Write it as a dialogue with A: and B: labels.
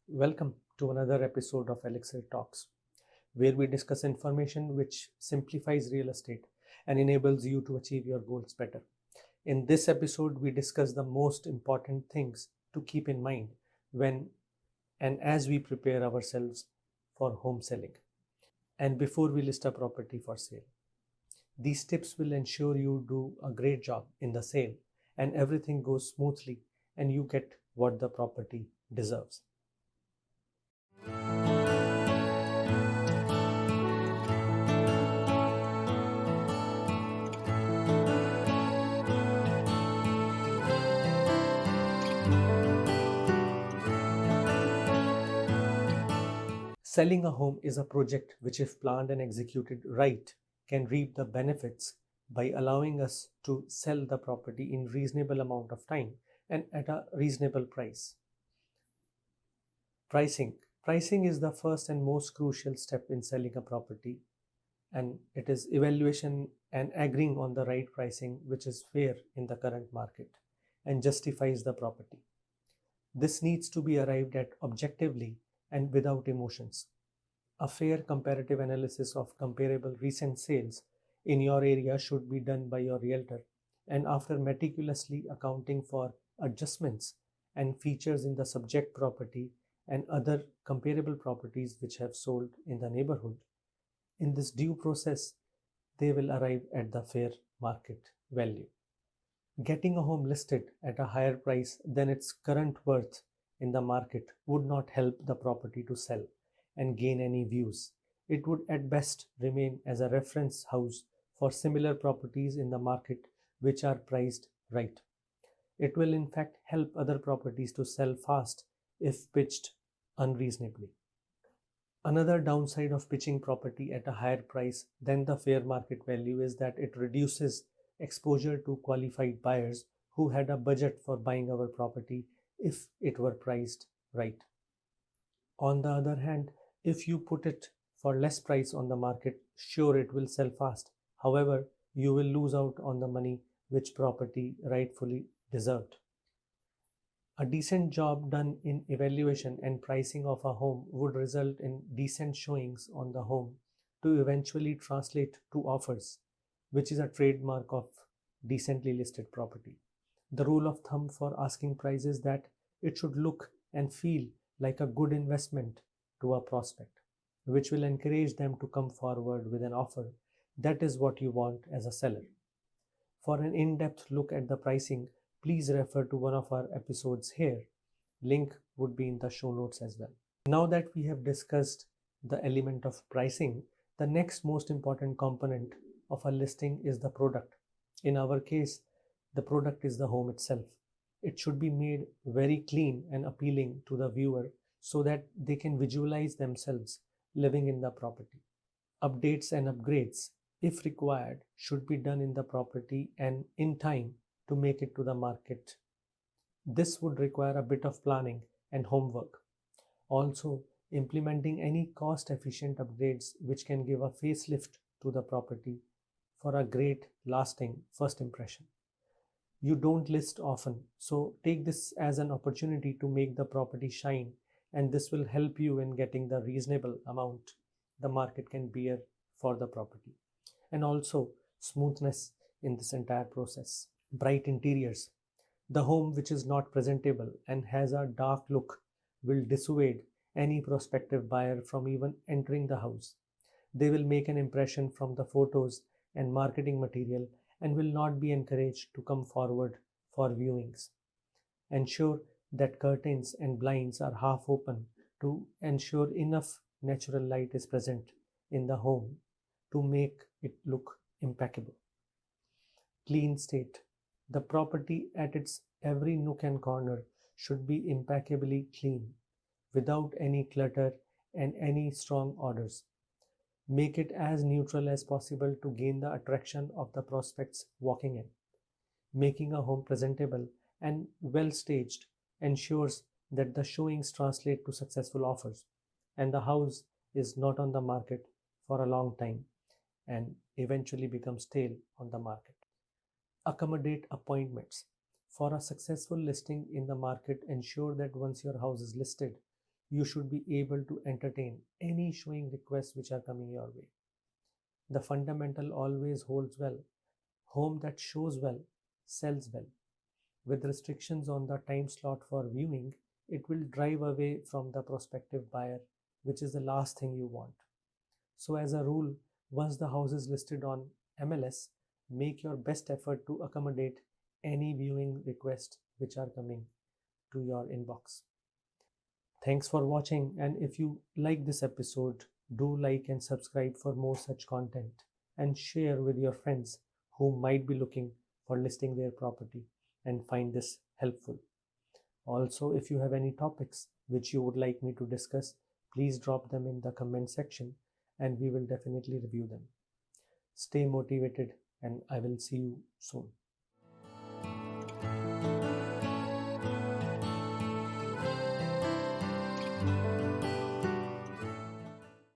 A: Welcome to another episode of Elixir Talks, where we discuss information which simplifies real estate and enables you to achieve your goals better. In this episode, we discuss the most important things to keep in mind when and as we prepare ourselves for home selling and before we list a property for sale. These tips will ensure you do a great job in the sale and everything goes smoothly and you get what the property deserves. Selling a home is a project which, if planned and executed right, can reap the benefits by allowing us to sell the property in reasonable amount of time and at a reasonable price. Pricing. Pricing is the first and most crucial step in selling a property, and it is evaluation and agreeing on the right pricing which is fair in the current market and justifies the property. This needs to be arrived at objectively and without emotions. A fair comparative analysis of comparable recent sales in your area should be done by your realtor, and after meticulously accounting for adjustments and features in the subject property and other comparable properties which have sold in the neighborhood, in this due process, they will arrive at the fair market value. Getting a home listed at a higher price than its current worth in the market would not help the property to sell and gain any views. It would at best remain as a reference house for similar properties in the market which are priced right. It will in fact help other properties to sell fast if pitched unreasonably. Another downside of pitching property at a higher price than the fair market value is that it reduces exposure to qualified buyers who had a budget for buying our property if it were priced right. On the other hand, if you put it for less price on the market, sure it will sell fast. However, you will lose out on the money which property rightfully deserved. A decent job done in evaluation and pricing of a home would result in decent showings on the home to eventually translate to offers, which is a trademark of decently listed property. The rule of thumb for asking price is that it should look and feel like a good investment to a prospect, which will encourage them to come forward with an offer. That is what you want as a seller. For an in-depth look at the pricing, please refer to one of our episodes here. Link would be in the show notes as well. Now that we have discussed the element of pricing, the next most important component of a listing is the product. In our case, the product is the home itself. It should be made very clean and appealing to the viewer so that they can visualize themselves living in the property. Updates and upgrades, if required, should be done in the property and in time to make it to the market. This would require a bit of planning and homework. Also, implementing any cost efficient upgrades which can give a facelift to the property for a great lasting first impression. You don't list often, so take this as an opportunity to make the property shine, and this will help you in getting the reasonable amount the market can bear for the property. And also smoothness in this entire process. Bright interiors. The home which is not presentable and has a dark look will dissuade any prospective buyer from even entering the house. They will make an impression from the photos and marketing material and will not be encouraged to come forward for viewings. Ensure that curtains and blinds are half open to ensure enough natural light is present in the home to make it look impeccable. Clean state. The property at its every nook and corner should be impeccably clean, without any clutter and any strong odors. Make it as neutral as possible to gain the attraction of the prospects walking in. Making a home presentable and well staged ensures that the showings translate to successful offers and the house is not on the market for a long time and eventually becomes stale on the market. Accommodate appointments. For a successful listing in the market, ensure that once your house is listed, you should be able to entertain any showing requests which are coming your way. The fundamental always holds well. Home that shows well sells well. With restrictions on the time slot for viewing, it will drive away from the prospective buyer, which is the last thing you want. So, as a rule, once the house is listed on MLS, make your best effort to accommodate any viewing requests which are coming to your inbox. Thanks for watching, and if you like this episode, do like and subscribe for more such content and share with your friends who might be looking for listing their property and find this helpful. Also, if you have any topics which you would like me to discuss, please drop them in the comment section and we will definitely review them. Stay motivated and I will see you soon.